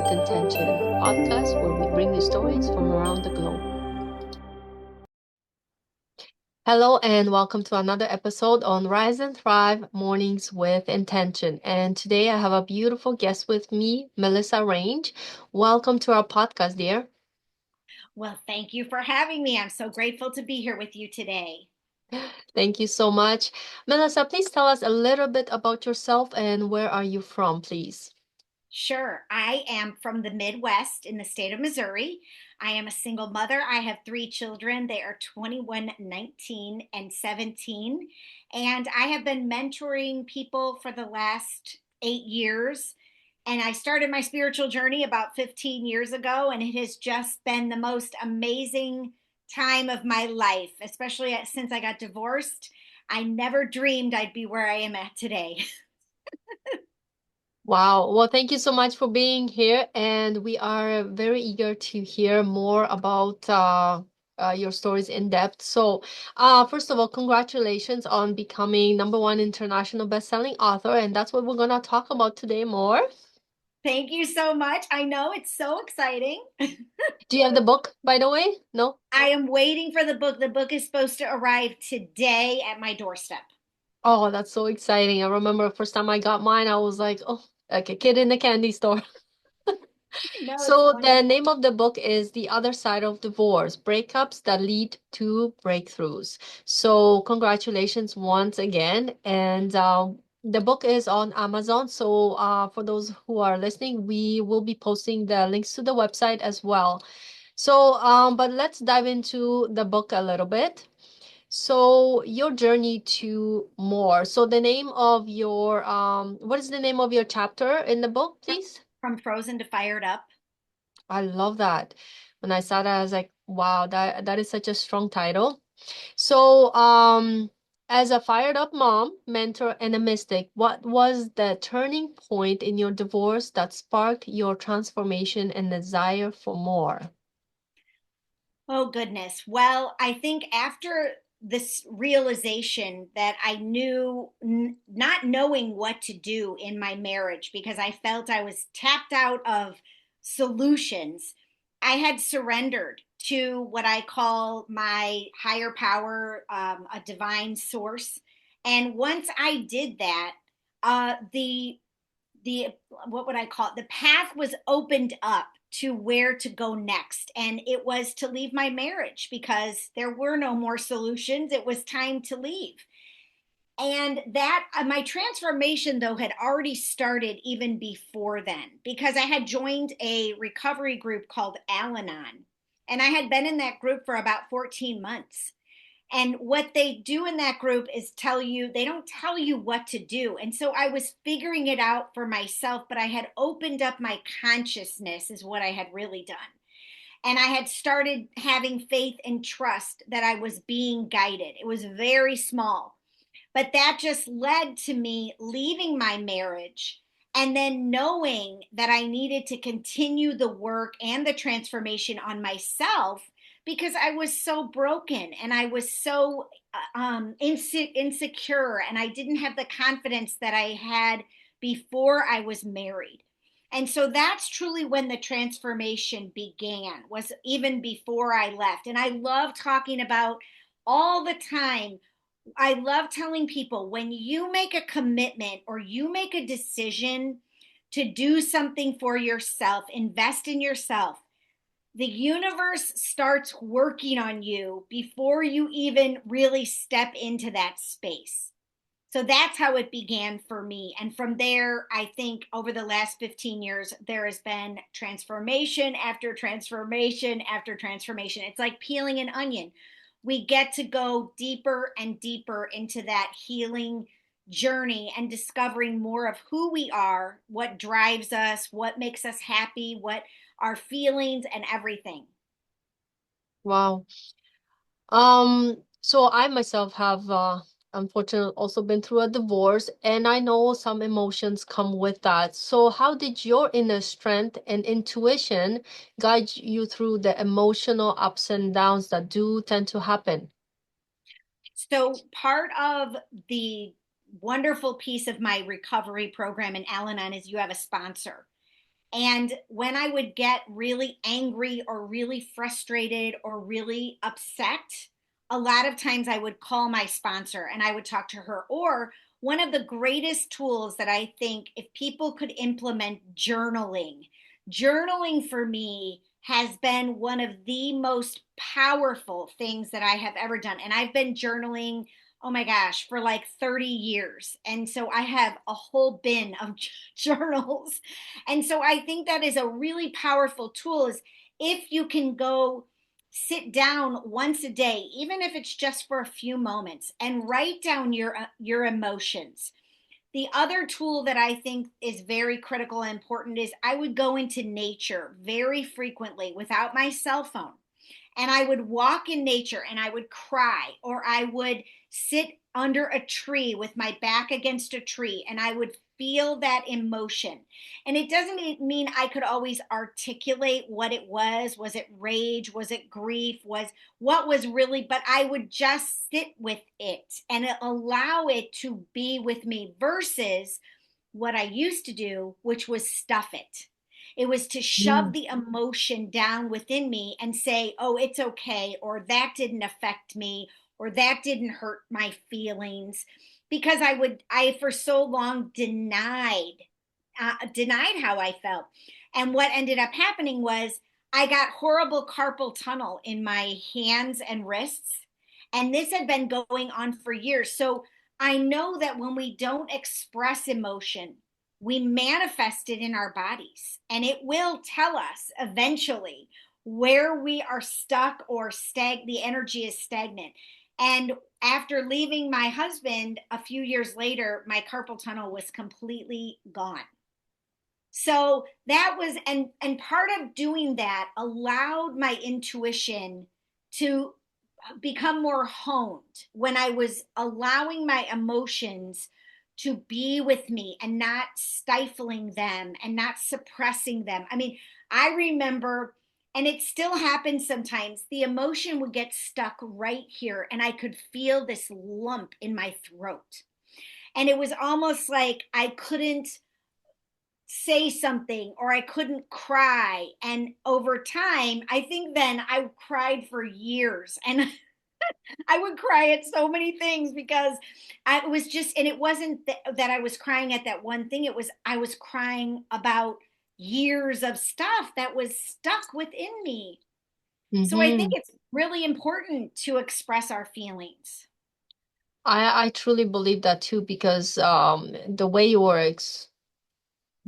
with Intention podcast where we bring you stories from around the globe. Hello and welcome to another episode on Rise and Thrive Mornings with Intention. And today I have a beautiful guest with me, Melissa Range. Welcome to our podcast, dear. Well, thank you for having me. I'm so grateful to be here with you today. Thank you so much. Melissa, please tell us a little bit about yourself and where are you from, please? Sure, I am from the Midwest in the state of Missouri. I am a single mother. I have three children. They are 21, 19, and 17. And I have been mentoring people for the last 8 years. And I started my spiritual journey about 15 years ago, and it has just been the most amazing time of my life, especially since I got divorced. I never dreamed I'd be where I am at today. Wow. Well, thank you so much for being here. And we are very eager to hear more about your stories in depth. So, first of all, congratulations on becoming #1 international best-selling author. And that's what we're going to talk about today more. Thank you so much. I know it's so exciting. Do you have the book, by the way? No? I am waiting for the book. The book is supposed to arrive today at my doorstep. Oh, that's so exciting. I remember the first time I got mine, I was like, oh, like a kid in the candy store. No, it's So the wonderful. name of the book is The Other Side of Divorce, Breakups That Lead to Breakthroughs. So congratulations once again. And the book is on Amazon. So for those who are listening, we will be posting the links to the website as well. So, but let's dive into the book a little bit. So your journey to more. So the name of your what is the name of your chapter in the book, please? From frozen to fired up. I love that. When I saw that, I was like, wow, that is such a strong title. So, as a fired up mom, mentor, and a mystic, what was the turning point in your divorce that sparked your transformation and desire for more? Oh, goodness. Well, I think after this realization that I knew, not knowing what to do in my marriage because I felt I was tapped out of solutions, I had surrendered to what I call my higher power, a divine source. And once I did that, the what would I call it? The path was opened up to where to go next. And it was to leave my marriage because there were no more solutions. It was time to leave. And that my transformation, though, had already started even before then because I had joined a recovery group called Al Anon. And I had been in that group for about 14 months. And what they do in that group is they don't tell you what to do. And so I was figuring it out for myself, but I had opened up my consciousness, is what I had really done. And I had started having faith and trust that I was being guided. It was very small, but that just led to me leaving my marriage and then knowing that I needed to continue the work and the transformation on myself because I was so broken and I was so insecure and I didn't have the confidence that I had before I was married. And so that's truly when the transformation began, was even before I left. And I love talking about all the time. I love telling people when you make a commitment or you make a decision to do something for yourself, invest in yourself, the universe starts working on you before you even really step into that space. So that's how it began for me. And from there, I think over the last 15 years, there has been transformation after transformation after transformation. It's like peeling an onion. We get to go deeper and deeper into that healing journey and discovering more of who we are, what drives us, what makes us happy, what our feelings and everything. Wow. So I myself have unfortunately also been through a divorce, and I know some emotions come with that. So how did your inner strength and intuition guide you through the emotional ups and downs that do tend to happen? So, part of the wonderful piece of my recovery program in Al Anon is you have a sponsor. And when I would get really angry or really frustrated or really upset, a lot of times I would call my sponsor and I would talk to her. Or one of the greatest tools that I think if people could implement, journaling. Journaling for me has been one of the most powerful things that I have ever done. And I've been journaling, oh my gosh, for like 30 years. And so I have a whole bin of journals. And so I think that is a really powerful tool is if you can go sit down once a day, even if it's just for a few moments, and write down your emotions. The other tool that I think is very critical and important is I would go into nature very frequently without my cell phone, and I would walk in nature and I would cry, or I would sit under a tree with my back against a tree and I would feel that emotion. And it doesn't mean I could always articulate what it was. Was it rage? Was it grief? Was what was really, but I would just sit with it and allow it to be with me versus what I used to do, which was stuff it. It was to shove Mm. the emotion down within me and say, oh, it's okay, or that didn't affect me, or that didn't hurt my feelings. Because I for so long denied how I felt. And what ended up happening was I got horrible carpal tunnel in my hands and wrists. And this had been going on for years. So I know that when we don't express emotion, we manifest it in our bodies. And it will tell us eventually where we are stuck or the energy is stagnant. And after leaving my husband a few years later, my carpal tunnel was completely gone. So that was, and part of doing that allowed my intuition to become more honed when I was allowing my emotions to be with me and not stifling them and not suppressing them. I mean, I remember, and it still happens sometimes, the emotion would get stuck right here and I could feel this lump in my throat. And it was almost like I couldn't say something or I couldn't cry. And over time, I think then I cried for years and I would cry at so many things because I was just, and it wasn't that I was crying at that one thing. It was, I was crying about years of stuff that was stuck within me. So I think Mm-hmm. it's really important to express our feelings. I truly believe that too because the way you were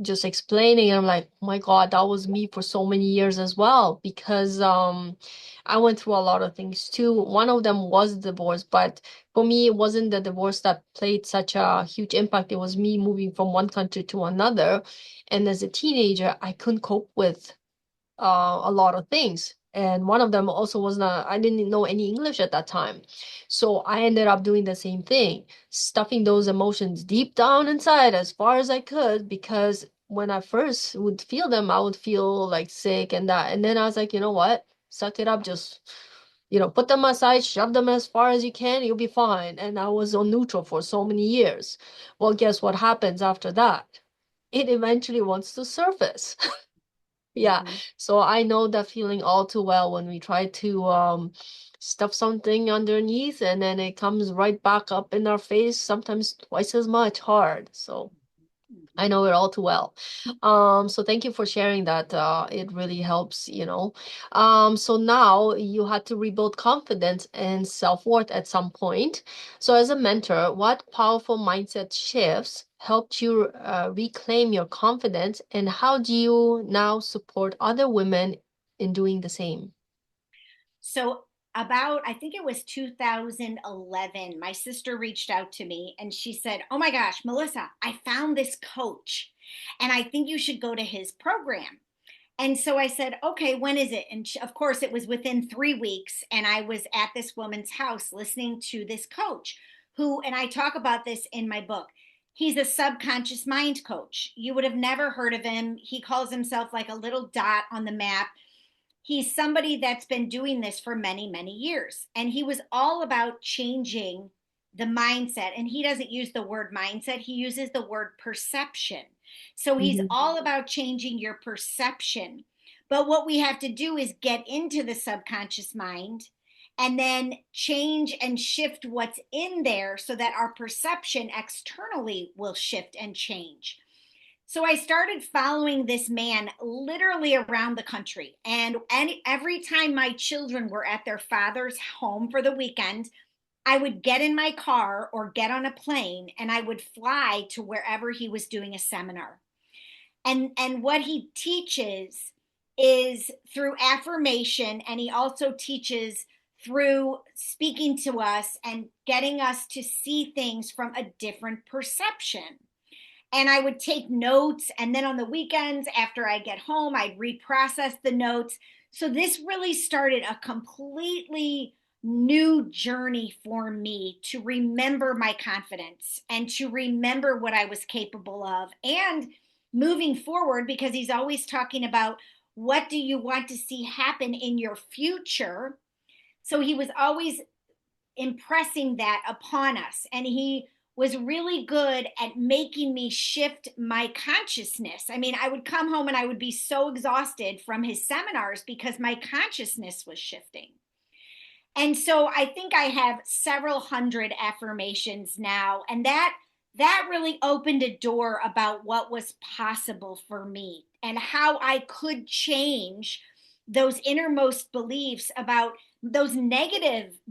just explaining, I'm like, oh my God, that was me for so many years as well because I went through a lot of things too. One of them was divorce, but for me it wasn't the divorce that played such a huge impact. It was me moving from one country to another. And as a teenager, I couldn't cope with a lot of things. And one of them also was not, I didn't know any English at that time. So I ended up doing the same thing, stuffing those emotions deep down inside as far as I could, because when I first would feel them, I would feel like sick and that. And then I was like, you know what? Suck it up, just, put them aside, shove them as far as you can, you'll be fine. And I was on neutral for so many years. Well, guess what happens after that? It eventually wants to surface. Yeah, Mm-hmm. so I know that feeling all too well when we try to stuff something underneath and then it comes right back up in our face, sometimes twice as much hard. So I know it all too well. So thank you for sharing that. It really helps. So now you had to rebuild confidence and self-worth at some point. So as a mentor, what powerful mindset shifts helped you reclaim your confidence, and how do you now support other women in doing the same? So about I think it was 2011, my sister reached out to me and she said, "Oh my gosh, Melissa, I found this coach and I think you should go to his program." And so I said, "Okay, when is it?" And of course, it was within 3 weeks. And I was at this woman's house listening to this coach who, and I talk about this in my book, he's a subconscious mind coach. You would have never heard of him. He calls himself like a little dot on the map. He's somebody that's been doing this for many, many years. And he was all about changing the mindset. And he doesn't use the word mindset, he uses the word perception. So he's Mhm. all about changing your perception. But what we have to do is get into the subconscious mind and then change and shift what's in there so that our perception externally will shift and change. So I started following this man literally around the country. And every time my children were at their father's home for the weekend, I would get in my car or get on a plane and I would fly to wherever he was doing a seminar. And what he teaches is through affirmation, and he also teaches through speaking to us and getting us to see things from a different perception. And I would take notes, and then on the weekends after I get home I'd reprocess the notes. So this really started a completely new journey for me to remember my confidence and to remember what I was capable of and moving forward, because he's always talking about what do you want to see happen in your future. So he was always impressing that upon us. And he was really good at making me shift my consciousness. I mean, I would come home and I would be so exhausted from his seminars because my consciousness was shifting. And so I think I have several hundred affirmations now, and that really opened a door about what was possible for me and how I could change those innermost beliefs about the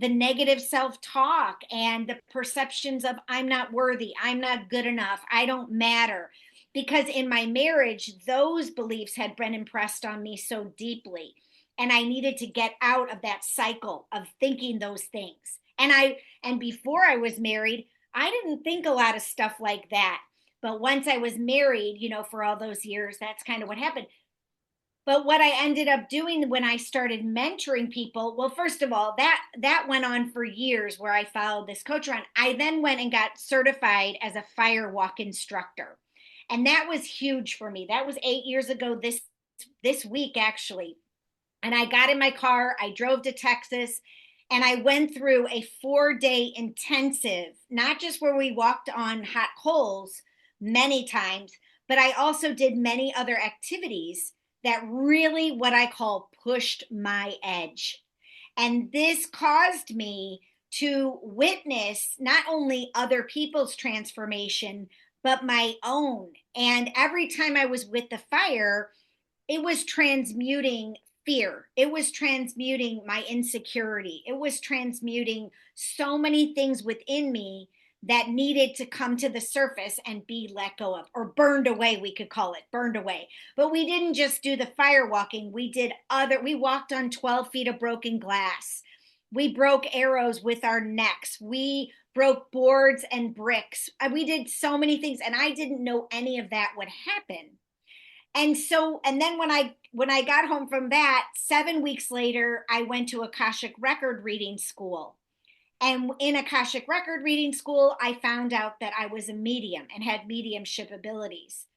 negative self-talk and the perceptions of I'm not worthy, I'm not good enough, I don't matter. Because in my marriage, those beliefs had been impressed on me so deeply, and I needed to get out of that cycle of thinking those things. And before I was married, I didn't think a lot of stuff like that. But once I was married, for all those years, that's kind of what happened. But what I ended up doing when I started mentoring people, well, first of all, that went on for years where I followed this coach around. I then went and got certified as a firewalk instructor. And that was huge for me. That was 8 years ago this week actually. And I got in my car, I drove to Texas, and I went through a 4 day intensive, not just where we walked on hot coals many times, but I also did many other activities that really, what I call, pushed my edge. And this caused me to witness not only other people's transformation, but my own. And every time I was with the fire, it was transmuting fear. It was transmuting my insecurity. It was transmuting so many things within me that needed to come to the surface and be let go of, or burned away, we could call it, burned away. But we didn't just do the firewalking. We walked on 12 feet of broken glass. We broke arrows with our necks. We broke boards and bricks. We did so many things, and I didn't know any of that would happen. And then when I got home from that, 7 weeks later, I went to Akashic record reading school. And in Akashic record reading school, I found out that I was a medium and had mediumship abilities.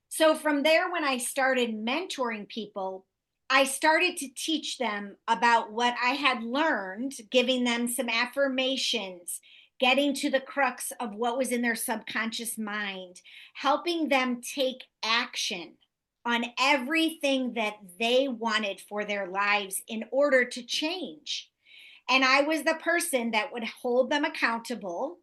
So from there, when I started mentoring people, I started to teach them about what I had learned, giving them some affirmations, getting to the crux of what was in their subconscious mind, helping them take action on everything that they wanted for their lives in order to change. And I was the person that would hold them accountable.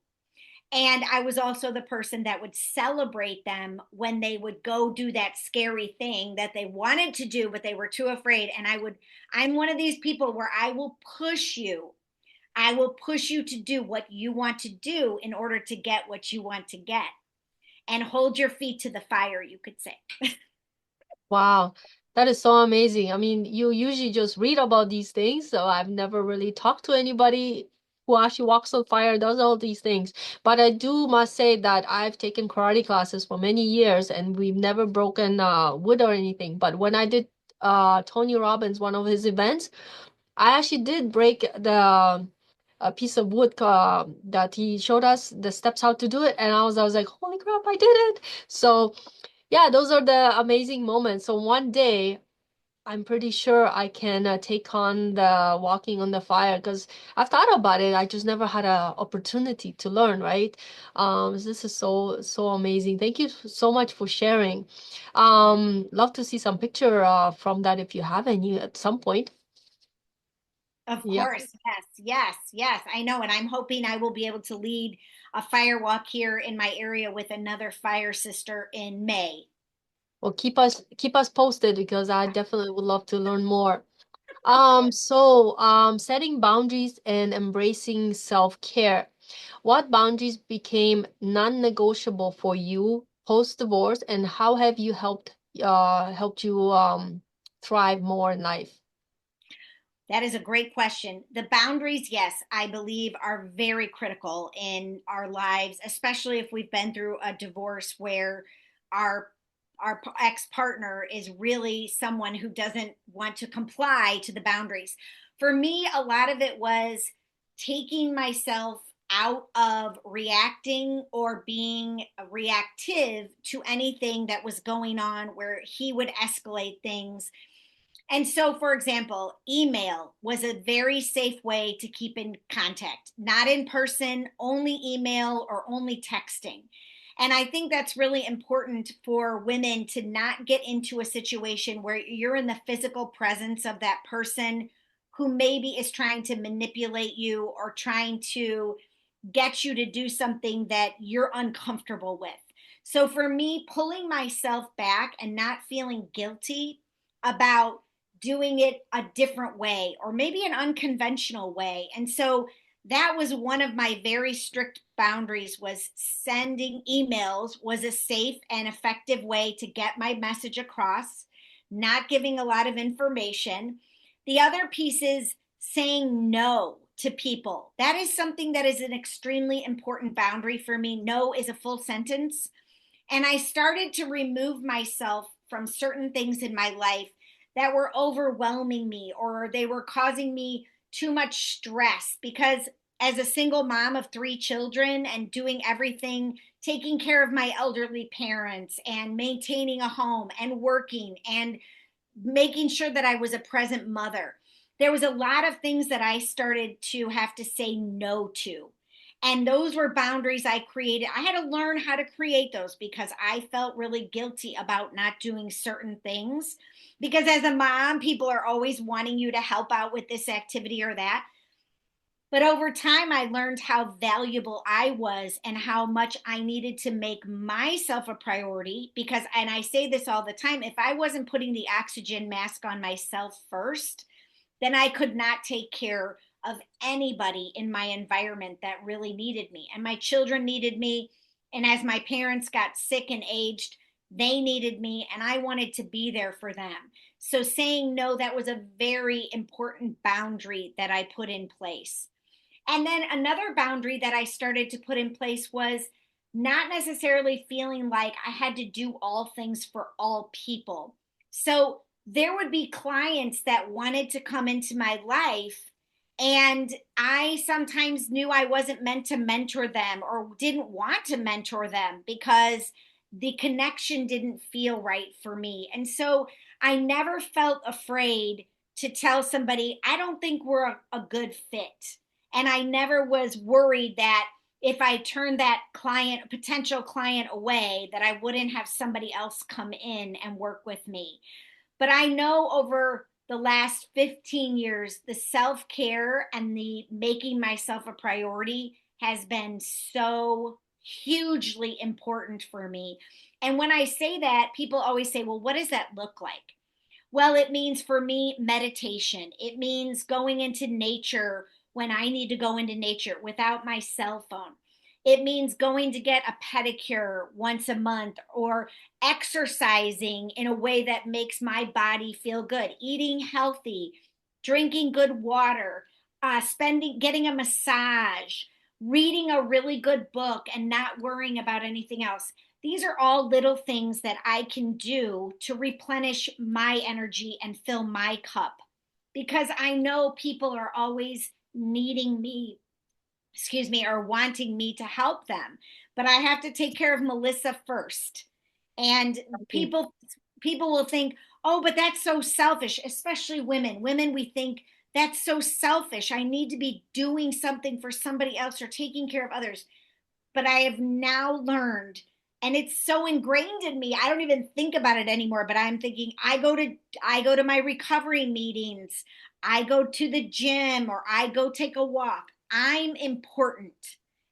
And I was also the person that would celebrate them when they would go do that scary thing that they wanted to do, but they were too afraid. And I'm one of these people where I will push you. I will push you to do what you want to do in order to get what you want to get, and hold your feet to the fire, you could say. Wow, that is so amazing. I mean, you usually just read about these things, so I've never really talked to anybody who actually walks on fire, does all these things. But I do must say that I've taken karate classes for many years and we've never broken wood or anything. But when I did Tony Robbins, one of his events, I actually did break the a piece of wood that he showed us the steps how to do it, and I was like, holy crap, I did it. So yeah, those are the amazing moments. So one day I'm pretty sure I can take on the walking on the fire because I've thought about it. I just never had an opportunity to learn, right? This is so amazing. Thank you so much for sharing. Love to see some picture from that if you have any at some point. Of Yeah. course. Yes, yes, yes. I know. And I'm hoping I will be able to lead a fire walk here in my area with another fire sister in May. Well, keep us posted because I definitely would love to learn more. Setting boundaries and embracing self-care. What boundaries became non-negotiable for you post-divorce, and how have you helped you thrive more in life? That is a great question. The boundaries, yes, I believe are very critical in our lives, especially if we've been through a divorce where our our ex-partner is really someone who doesn't want to comply to the boundaries. For me, a lot of it was taking myself out of reacting or being reactive to anything that was going on where he would escalate things. And so, for example, email was a very safe way to keep in contact, not in person, only email or only texting. And I think that's really important for women to not get into a situation where you're in the physical presence of that person who maybe is trying to manipulate you or trying to get you to do something that you're uncomfortable with. So for me, pulling myself back and not feeling guilty about doing it a different way or maybe an unconventional way. And so that was one of my very strict boundaries, was sending emails was a safe and effective way to get my message across, not giving a lot of information. The other piece is saying no to people. That is something that is an extremely important boundary for me. No is a full sentence. And I started to remove myself from certain things in my life that were overwhelming me or they were causing me too much stress, because as a single mom of three children and doing everything, taking care of my elderly parents and maintaining a home and working and making sure that I was a present mother, there was a lot of things that I started to have to say no to. And those were boundaries I created. I had to learn how to create those because I felt really guilty about not doing certain things. Because as a mom, people are always wanting you to help out with this activity or that. But over time, I learned how valuable I was and how much I needed to make myself a priority. Because, and I say this all the time, if I wasn't putting the oxygen mask on myself first, then I could not take care of anybody in my environment that really needed me. And my children needed me. And as my parents got sick and aged, they needed me, and I wanted to be there for them. So saying no, that was a very important boundary that I put in place. And then another boundary that I started to put in place was not necessarily feeling like I had to do all things for all people. So there would be clients that wanted to come into my life, and I sometimes knew I wasn't meant to mentor them or didn't want to mentor them because the connection didn't feel right for me. And so I never felt afraid to tell somebody, I don't think we're a good fit. And I never was worried that if I turned that client, potential client away, that I wouldn't have somebody else come in and work with me. But I know over the last 15 years, the self care and the making myself a priority has been so hugely important for me. And when I say that, people always say, well, what does that look like? Well, it means for me meditation. It means going into nature when I need to go into nature without my cell phone. It means going to get a pedicure once a month or exercising in a way that makes my body feel good, eating healthy, drinking good water, getting a massage, reading a really good book, and not worrying about anything else. These are all little things that I can do to replenish my energy and fill my cup, because I know people are always needing me, excuse me, or wanting me to help them. But I have to take care of Melissa first. And Okay. people people will think, oh, but that's so selfish, especially women. Women, we think that's so selfish. I need to be doing something for somebody else or taking care of others. But I have now learned, and it's so ingrained in me, I don't even think about it anymore, but I'm thinking I go to my recovery meetings, I go to the gym, or I go take a walk. I'm important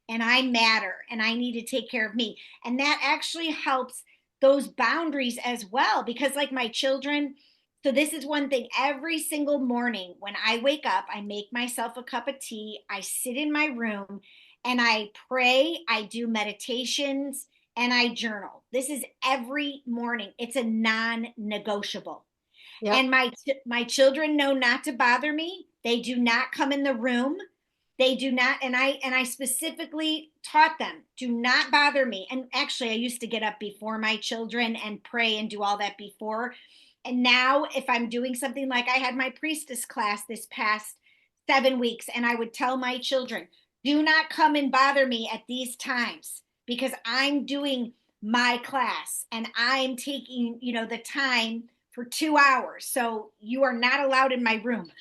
and I matter and I need to take care of me. And that actually helps those boundaries as well, because like my children, so this is one thing, every single morning when I wake up, I make myself a cup of tea, I sit in my room and I pray, I do meditations, and I journal. This is every morning. It's a non-negotiable. Yeah. And my children know not to bother me. They do not come in the room. They do not, and I specifically taught them, do not bother me. And actually I used to get up before my children and pray and do all that before. And now if I'm doing something, like I had my priestess class this past 7 weeks, and I would tell my children, do not come and bother me at these times because I'm doing my class and I'm taking, the time for 2 hours. So you are not allowed in my room.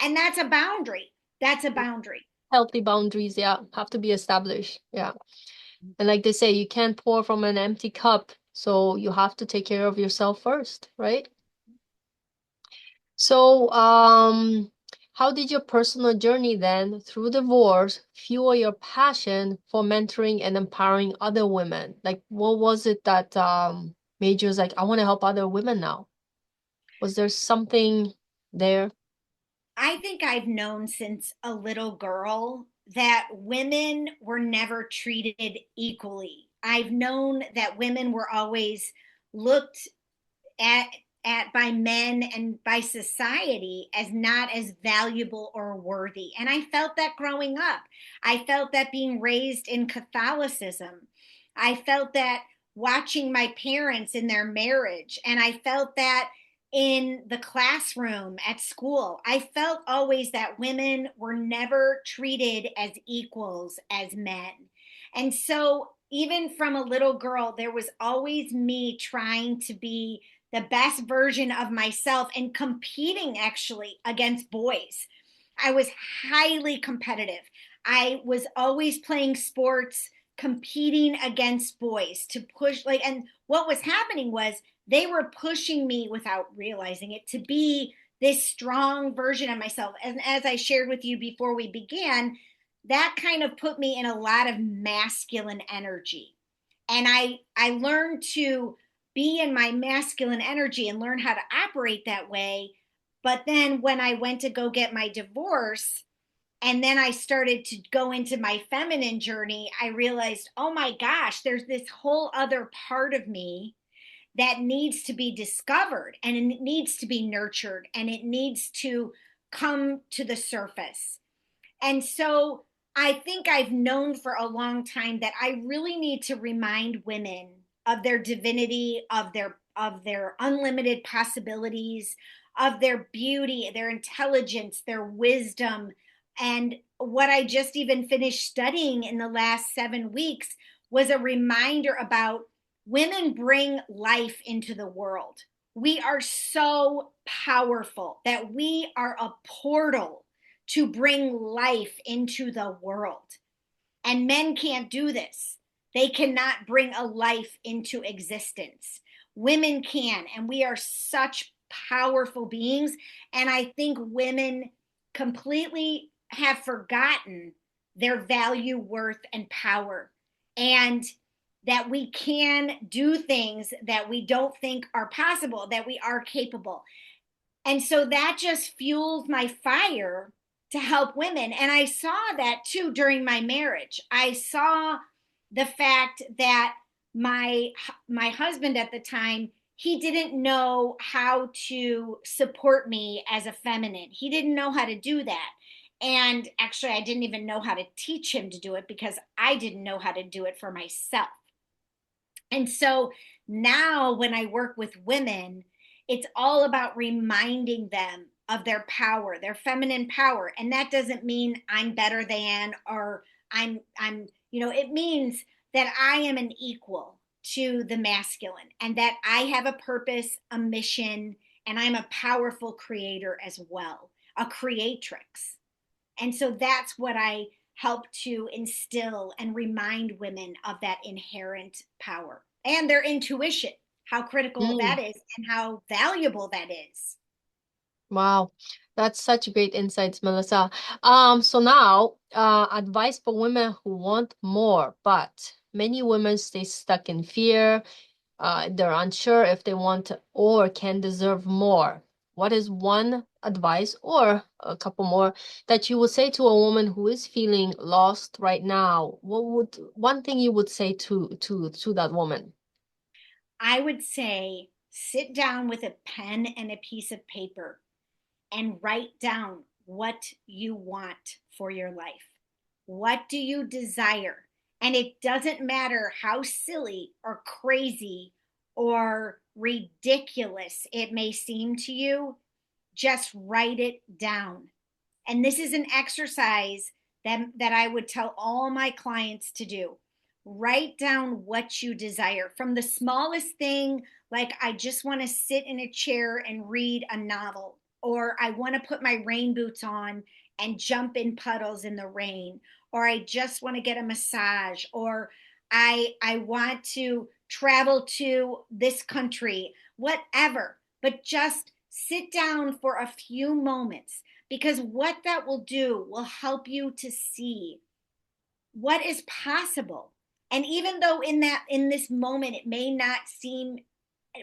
And that's a boundary. That's a boundary. Healthy boundaries, yeah, have to be established. Yeah. And like they say, you can't pour from an empty cup. So you have to take care of yourself first, right? So, how did your personal journey then through divorce fuel your passion for mentoring and empowering other women? Like, what was it that made you was like, I want to help other women now? Was there something there? I think I've known since a little girl that women were never treated equally. I've known that women were always looked at by men and by society as not as valuable or worthy. And I felt that growing up. I felt that being raised in Catholicism. I felt that watching my parents in their marriage, and I felt that in the classroom at school. I felt always that women were never treated as equals as men. And so even from a little girl, there was always me trying to be the best version of myself and competing actually against boys. I was highly competitive. I was always playing sports, competing against boys to push, like, and what was happening was they were pushing me without realizing it to be this strong version of myself. And as I shared with you before we began, that kind of put me in a lot of masculine energy. And I learned to be in my masculine energy and learn how to operate that way. But then when I went to go get my divorce, and then I started to go into my feminine journey, I realized, oh my gosh, there's this whole other part of me that needs to be discovered, and it needs to be nurtured, and it needs to come to the surface. And so I think I've known for a long time that I really need to remind women of their divinity, of their unlimited possibilities, of their beauty, their intelligence, their wisdom. And what I just even finished studying in the last 7 weeks was a reminder about women bring life into the world. We are so powerful that we are a portal to bring life into the world. And men can't do this. They cannot bring a life into existence. Women can, and we are such powerful beings. And I think women completely have forgotten their value, worth, and power. And that we can do things that we don't think are possible, that we are capable. And so that just fueled my fire to help women. And I saw that too during my marriage. I saw the fact that my husband at the time, he didn't know how to support me as a feminine. He didn't know how to do that. And actually, I didn't even know how to teach him to do it because I didn't know how to do it for myself. And so now when I work with women, it's all about reminding them of their power, their feminine power. And that doesn't mean I'm better than, or it means that I am an equal. to the masculine, and that I have a purpose, a mission, and I'm a powerful creator as well, a creatrix. And so that's what I help to instill and remind women of, that inherent power and their intuition, how critical that Mm. is and how valuable that is. Wow, that's such great insights, Melissa. So now, advice for women who want more, but many women stay stuck in fear. They're unsure if they want or can deserve more. What is one advice or a couple more that you would say to a woman who is feeling lost right now? What would one thing you would say to that woman? I would say sit down with a pen and a piece of paper and write down what you want for your life. What do you desire? And it doesn't matter how silly or crazy or ridiculous it may seem to you, just write it down. And this is an exercise that I would tell all my clients to do. Write down what you desire, from the smallest thing, like I just want to sit in a chair and read a novel, or I want to put my rain boots on and jump in puddles in the rain, or I just want to get a massage, or I want to travel to this country, whatever. But just sit down for a few moments, because what that will do will help you to see what is possible. And even though in this moment it may not seem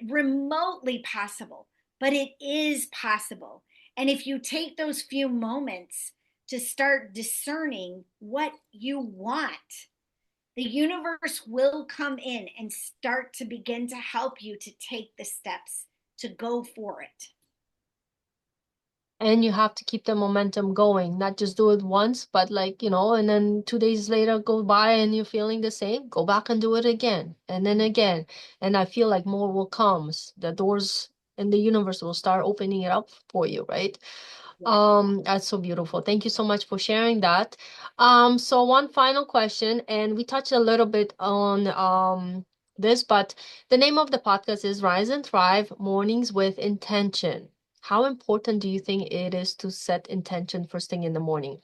remotely possible, but it is possible. And if you take those few moments to start discerning what you want, the universe will come in and start to begin to help you to take the steps to go for it. And you have to keep the momentum going, not just do it once, but like, and then 2 days later go by and you're feeling the same, go back and do it again and then again. And I feel like more will come. The doors in the universe will start opening it up for you, right? Yes. That's so beautiful. Thank you so much for sharing that. So one final question, and we touched a little bit on this, but the name of the podcast is Rise and Thrive Mornings with Intention. How important do you think it is to set intention first thing in the morning?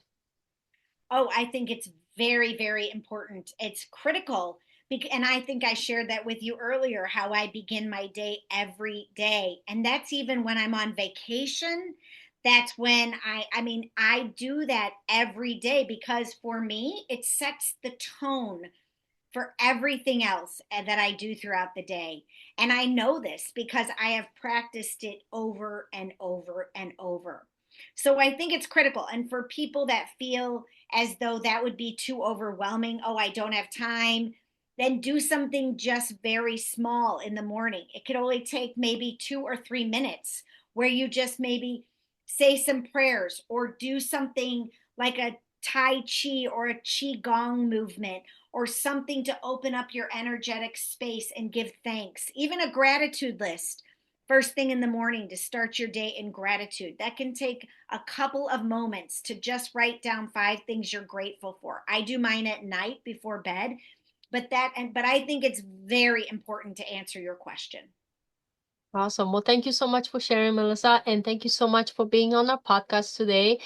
Oh, I think it's very, very important. It's critical. And I think I shared that with you earlier, how I begin my day every day. And that's even when I'm on vacation. That's when I do that every day, because for me, it sets the tone for everything else that I do throughout the day. And I know this because I have practiced it over and over and over. So I think it's critical. And for people that feel as though that would be too overwhelming, oh, I don't have time, then do something just very small in the morning. It could only take maybe 2 or 3 minutes, where you just maybe say some prayers or do something like a Tai Chi or a Qi Gong movement, or something to open up your energetic space and give thanks. Even a gratitude list first thing in the morning to start your day in gratitude. That can take a couple of moments to just write down 5 things you're grateful for. I do mine at night before bed, but I think it's very important to answer your question. Awesome. Well, thank you so much for sharing, Melissa, and thank you so much for being on our podcast today.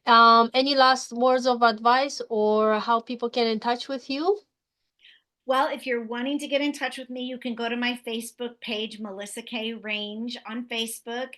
Any last words of advice or how people get in touch with you? Well, if you're wanting to get in touch with me, you can go to my Facebook page, Melissa K. Range on Facebook.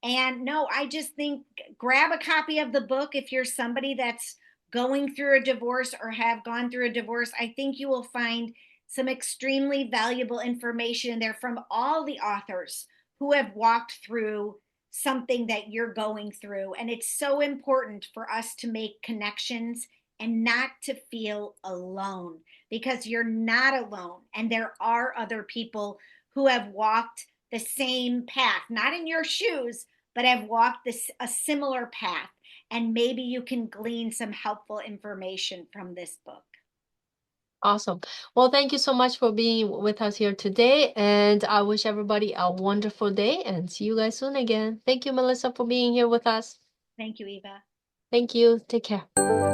And no, I just think grab a copy of the book if you're somebody that's going through a divorce or have gone through a divorce. I think you will find some extremely valuable information in there from all the authors who have walked through something that you're going through. And it's so important for us to make connections and not to feel alone, because you're not alone. And there are other people who have walked the same path, not in your shoes, but have walked a similar path. And maybe you can glean some helpful information from this book. Awesome. Well, thank you so much for being with us here today. And I wish everybody a wonderful day and see you guys soon again. Thank you, Melissa, for being here with us. Thank you, Eva. Thank you. Take care.